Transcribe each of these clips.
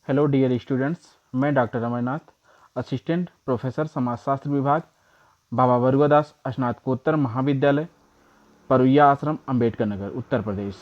Hello dear students, मैं doctor Amarnath, assistant professor समाजशास्त्र विभाग, बाबा बरुआदास स्नातकोत्तर महाविद्यालय, परुइया आश्रम, अंबेडकर नगर, उत्तर प्रदेश।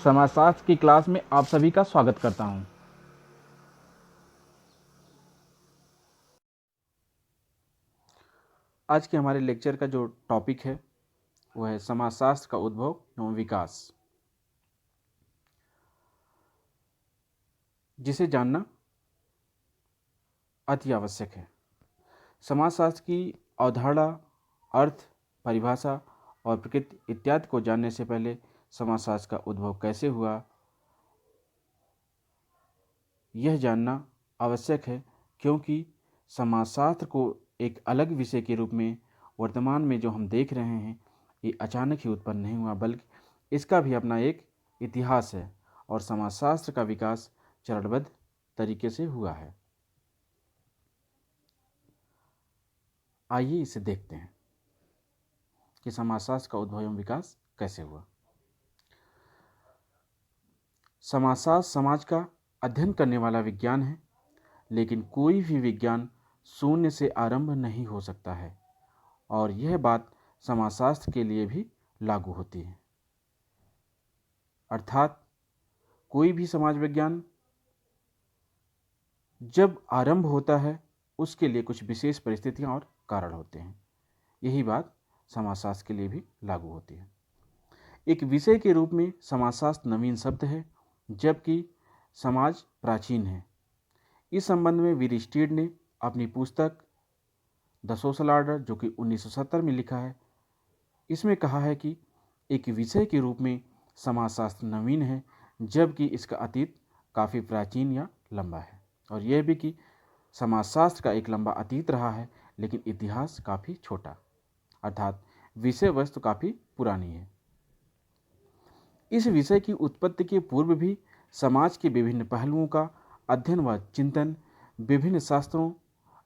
समाजशास्त्र की क्लास में आप सभी का स्वागत करता हूं। आज के हमारे लेक्चर का जो टॉपिक है वह है समाजशास्त्र का उद्भव एवं विकास, जिसे जानना अति आवश्यक है। समाजशास्त्र की अवधारणा, अर्थ, परिभाषा और प्रकृति इत्यादि को जानने से पहले समाजशास्त्र का उद्भव कैसे हुआ यह जानना आवश्यक है, क्योंकि समाजशास्त्र को एक अलग विषय के रूप में वर्तमान में जो हम देख रहे हैं ये अचानक ही उत्पन्न नहीं हुआ, बल्कि इसका भी अपना एक इतिहास है और समाजशास्त्र का विकास चरणबद्ध तरीके से हुआ है। आइए इसे देखते हैं कि समाजशास्त्र का उद्भव एवं विकास कैसे हुआ। समाजशास्त्र समाज का अध्ययन करने वाला विज्ञान है, लेकिन कोई भी विज्ञान शून्य से आरंभ नहीं हो सकता है और यह बात समाजशास्त्र के लिए भी लागू होती है। अर्थात कोई भी समाज विज्ञान जब आरंभ होता है उसके लिए कुछ विशेष परिस्थितियां और कारण होते हैं। यही बात समाजशास्त्र के लिए भी लागू होती है। एक विषय के रूप में समाजशास्त्र नवीन शब्द है, जबकि समाज प्राचीन है। इस संबंध में विरिस्टेड ने अपनी पुस्तक द सोशल ऑर्डर, जो कि 1970 में लिखा है, इसमें कहा है कि एक विषय के रूप में समाजशास्त्र नवीन है, जबकि इसका अतीत काफ़ी प्राचीन या लंबा है, और यह भी कि समाजशास्त्र का एक लंबा अतीत रहा है लेकिन इतिहास काफ़ी छोटा, अर्थात विषय वस्तु काफ़ी पुरानी है। इस विषय की उत्पत्ति के पूर्व भी समाज के विभिन्न पहलुओं का अध्ययन व चिंतन विभिन्न शास्त्रों,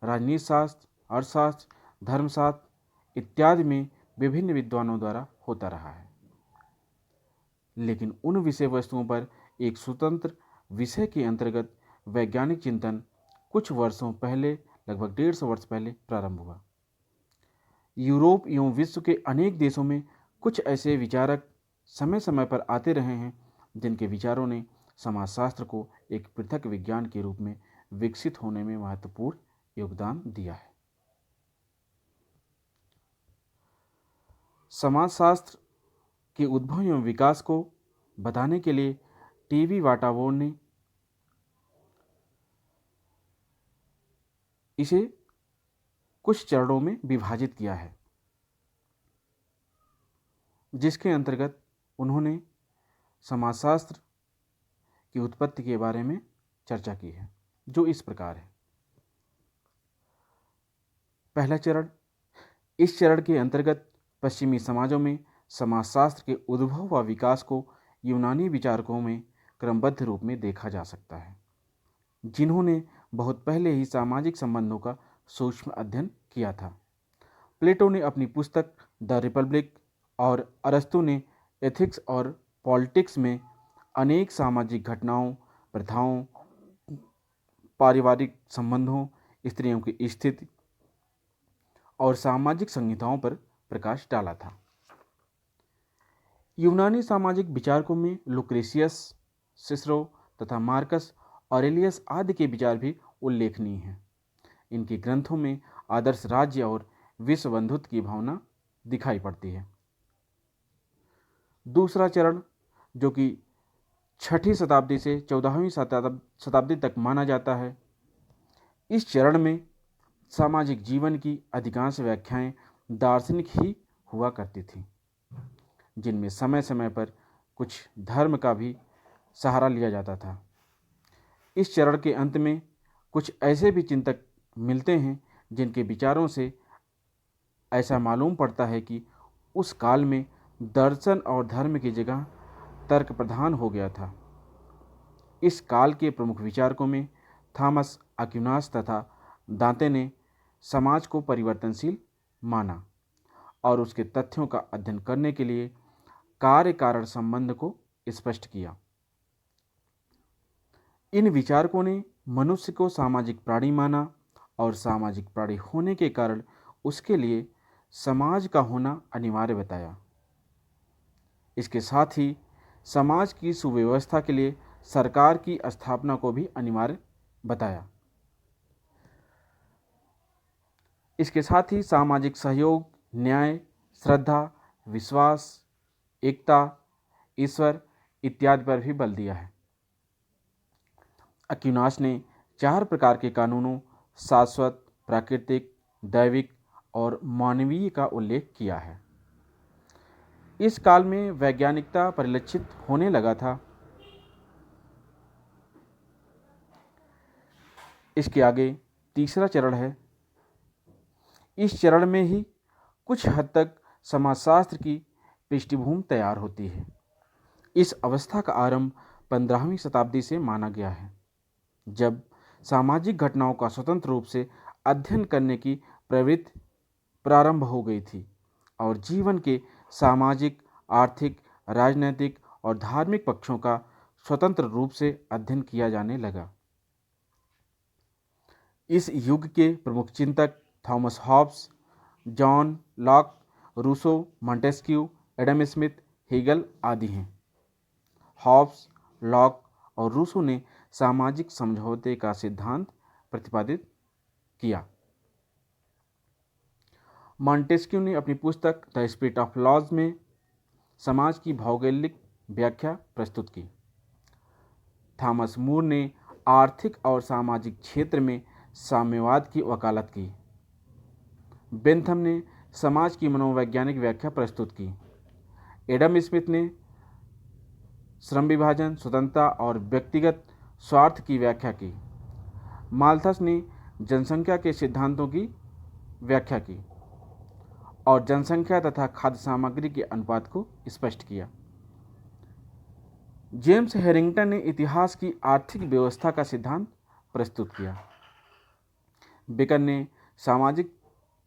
राजनीति शास्त्र, अर्थशास्त्र, धर्मशास्त्र इत्यादि में विभिन्न विद्वानों द्वारा होता रहा है, लेकिन उन विषय वस्तुओं पर एक स्वतंत्र विषय के अंतर्गत वैज्ञानिक चिंतन कुछ वर्षों पहले, लगभग 150 वर्ष पहले प्रारंभ हुआ। यूरोप एवं विश्व के अनेक देशों में कुछ ऐसे विचारक समय समय पर आते रहे हैं जिनके विचारों ने समाजशास्त्र को एक पृथक विज्ञान के रूप में विकसित होने में महत्वपूर्ण योगदान दिया है। समाजशास्त्र के उद्भव एवं विकास को बताने के लिए टीवी वाटावोन ने इसे कुछ चरणों में विभाजित किया है, जिसके अंतर्गत उन्होंने समाजशास्त्र की उत्पत्ति के बारे में चर्चा की है, जो इस प्रकार है। पहला चरण, इस चरण के अंतर्गत पश्चिमी समाजों में समाजशास्त्र के उद्भव व विकास को यूनानी विचारकों में क्रमबद्ध रूप में देखा जा सकता है, जिन्होंने बहुत पहले ही सामाजिक संबंधों का सूक्ष्म अध्ययन किया था। प्लेटो ने अपनी पुस्तक द रिपब्लिक और अरस्तु ने एथिक्स और पॉलिटिक्स में अनेक सामाजिक घटनाओं, प्रथाओं, पारिवारिक संबंधों, स्त्रियों की स्थिति और सामाजिक संहिताओं पर प्रकाश डाला था। यूनानी सामाजिक विचारकों में लुक्रेशियस, सिसरो तथा मार्कस ऑरेलियस आदि के विचार भी उल्लेखनीय हैं। इनके ग्रंथों में आदर्श राज्य और विश्व बंधुत्व की भावना दिखाई पड़ती है। दूसरा चरण, जो कि 6वीं शताब्दी से 14वीं शताब्दी तक माना जाता है, इस चरण में सामाजिक जीवन की अधिकांश व्याख्याएं दार्शनिक ही हुआ करती थीं, जिनमें समय समय पर कुछ धर्म का भी सहारा लिया जाता था। इस चरण के अंत में कुछ ऐसे भी चिंतक मिलते हैं जिनके विचारों से ऐसा मालूम पड़ता है कि उस काल में दर्शन और धर्म की जगह तर्क प्रधान हो गया था। इस काल के प्रमुख विचारकों में थॉमस अक्विनास तथा दांते ने समाज को परिवर्तनशील माना और उसके तथ्यों का अध्ययन करने के लिए कार्य कारण संबंध को स्पष्ट किया। इन विचारकों ने मनुष्य को सामाजिक प्राणी माना और सामाजिक प्राणी होने के कारण उसके लिए समाज का होना अनिवार्य बताया। इसके साथ ही समाज की सुव्यवस्था के लिए सरकार की स्थापना को भी अनिवार्य बताया। इसके साथ ही सामाजिक सहयोग, न्याय, श्रद्धा, विश्वास, एकता, ईश्वर इत्यादि पर भी बल दिया है। अक्विनास ने 4 प्रकार के कानूनों शाश्वत, प्राकृतिक, दैविक और मानवीय का उल्लेख किया है। इस काल में वैज्ञानिकता परिलक्षित होने लगा था। इसके आगे तीसरा चरण है। इस चरण में ही कुछ हद तक समाजशास्त्र की पृष्ठभूमि तैयार होती है। इस अवस्था का आरंभ 15वीं शताब्दी से माना गया है, जब सामाजिक घटनाओं का स्वतंत्र रूप से अध्ययन करने की प्रवृत्ति प्रारंभ हो गई थी और जीवन के सामाजिक, आर्थिक, राजनैतिक और धार्मिक पक्षों का स्वतंत्र रूप से अध्ययन किया जाने लगा। इस युग के प्रमुख चिंतक Thomas Hobbes, John Locke, Rousseau, Montesquieu, Adam Smith, Hegel आदि हैं। हॉब्स, लॉक और रूसो ने सामाजिक समझौते का सिद्धांत प्रतिपादित किया। मॉन्टेस्क्यू ने अपनी पुस्तक द स्पिरिट ऑफ लॉज में समाज की भौगोलिक व्याख्या प्रस्तुत की। थॉमस मूर ने आर्थिक और सामाजिक क्षेत्र में साम्यवाद की वकालत की। बेंथम ने समाज की मनोवैज्ञानिक व्याख्या प्रस्तुत की। एडम स्मिथ ने श्रम विभाजन, स्वतंत्रता और व्यक्तिगत स्वार्थ की व्याख्या की। माल्थस ने जनसंख्या के सिद्धांतों की व्याख्या की और जनसंख्या तथा खाद्य सामग्री के अनुपात को स्पष्ट किया। जेम्स हैरिंगटन ने इतिहास की आर्थिक व्यवस्था का सिद्धांत प्रस्तुत किया। बेकन ने सामाजिक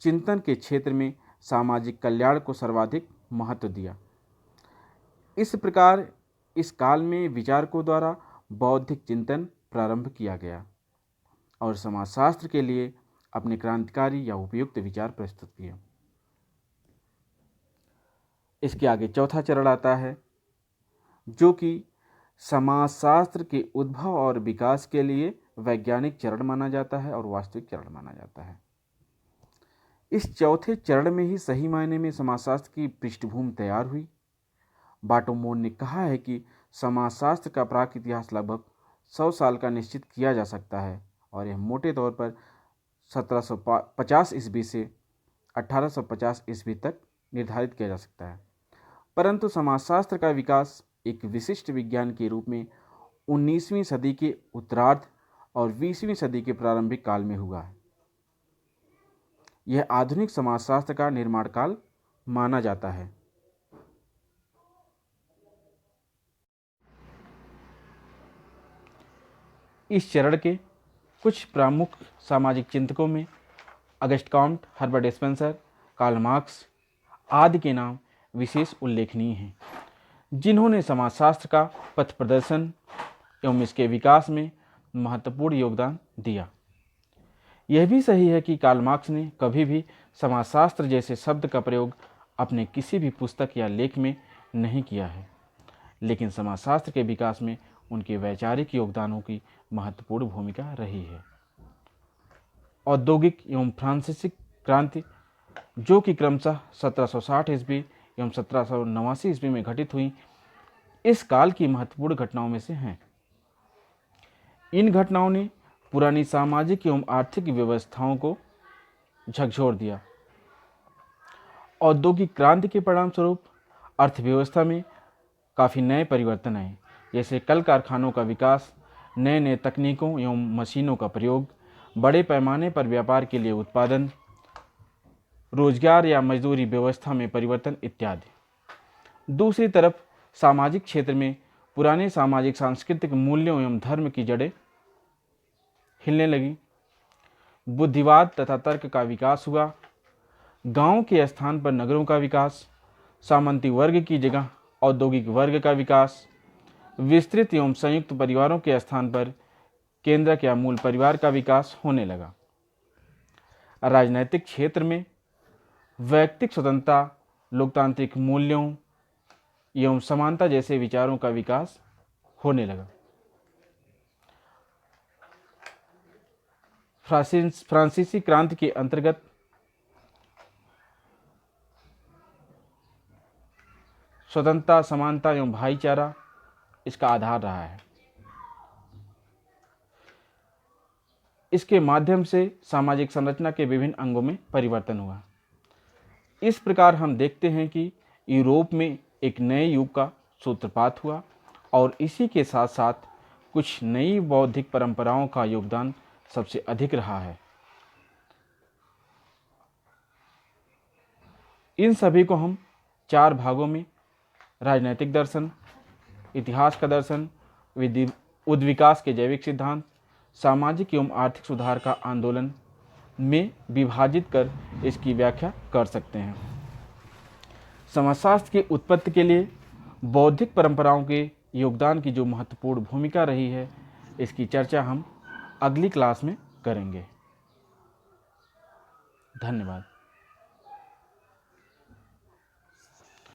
चिंतन के क्षेत्र में सामाजिक कल्याण को सर्वाधिक महत्व दिया। इस प्रकार इस काल में विचारकों द्वारा बौद्धिक चिंतन प्रारंभ किया गया और समाजशास्त्र के लिए अपने क्रांतिकारी या उपयुक्त विचार प्रस्तुत किए। इसके आगे चौथा चरण आता है, जो कि समाजशास्त्र के उद्भव और विकास के लिए वैज्ञानिक चरण माना जाता है और वास्तविक चरण माना जाता है। इस चौथे चरण में ही सही मायने में समाजशास्त्र की पृष्ठभूमि तैयार हुई। बाटोमोन ने कहा है कि समाजशास्त्र का प्राक इतिहास लगभग 100 साल का निश्चित किया जा सकता है और यह मोटे तौर पर 1750 ईस्वी से 1850 ईस्वी तक निर्धारित किया जा सकता है। परंतु समाजशास्त्र का विकास एक विशिष्ट विज्ञान के रूप में 19वीं सदी के उत्तरार्ध और 20वीं सदी के प्रारंभिक काल में हुआ है। यह आधुनिक समाजशास्त्र का निर्माण काल माना जाता है। इस चरण के कुछ प्रमुख सामाजिक चिंतकों में Auguste Comte, Herbert Spencer, Karl Marx आदि के नाम विशेष उल्लेखनीय हैं, जिन्होंने समाजशास्त्र का पथ प्रदर्शन एवं इसके विकास में महत्वपूर्ण योगदान दिया। यह भी सही है कि कार्ल मार्क्स ने कभी भी समाजशास्त्र जैसे शब्द का प्रयोग अपने किसी भी पुस्तक या लेख में नहीं किया है, लेकिन समाजशास्त्र के विकास में उनके वैचारिक योगदानों की महत्वपूर्ण भूमिका रही है। औद्योगिक एवं फ्रांसीसी क्रांति, जो कि क्रमशः 1760 ईस्वी एवं 1789 ईस्वी में घटित हुई, इस काल की महत्वपूर्ण घटनाओं में से हैं। इन घटनाओं ने पुरानी सामाजिक एवं आर्थिक व्यवस्थाओं को झकझोर दिया। औद्योगिक क्रांति के परिणाम स्वरूप अर्थव्यवस्था में काफ़ी नए परिवर्तन आए, जैसे कल कारखानों का विकास, नए नए तकनीकों एवं मशीनों का प्रयोग, बड़े पैमाने पर व्यापार के लिए उत्पादन, रोजगार या मजदूरी व्यवस्था में परिवर्तन इत्यादि। दूसरी तरफ सामाजिक क्षेत्र में पुराने सामाजिक सांस्कृतिक मूल्यों एवं धर्म की जड़ें हिलने लगी। बुद्धिवाद तथा तर्क का विकास हुआ। गांव के स्थान पर नगरों का विकास, सामंती वर्ग की जगह औद्योगिक वर्ग का विकास, विस्तृत एवं संयुक्त परिवारों के स्थान पर केंद्रक या मूल परिवार का विकास होने लगा। राजनैतिक क्षेत्र में वैयक्तिक स्वतंत्रता, लोकतांत्रिक मूल्यों एवं समानता जैसे विचारों का विकास होने लगा। फ्रांसीसी क्रांति के अंतर्गत स्वतंत्रता, समानता एवं भाईचारा इसका आधार रहा है। इसके माध्यम से सामाजिक संरचना के विभिन्न अंगों में परिवर्तन हुआ। इस प्रकार हम देखते हैं कि यूरोप में एक नए युग का सूत्रपात हुआ और इसी के साथ साथ कुछ नई बौद्धिक परंपराओं का योगदान सबसे अधिक रहा है। इन सभी को हम 4 भागों में राजनैतिक दर्शन, इतिहास का दर्शन, उद्विकास के जैविक सिद्धांत, सामाजिक एवं आर्थिक सुधार का आंदोलन में विभाजित कर इसकी व्याख्या कर सकते हैं। समाजशास्त्र की उत्पत्ति के लिए बौद्धिक परंपराओं के योगदान की जो महत्वपूर्ण भूमिका रही है, इसकी चर्चा हम अगली क्लास में करेंगे। धन्यवाद।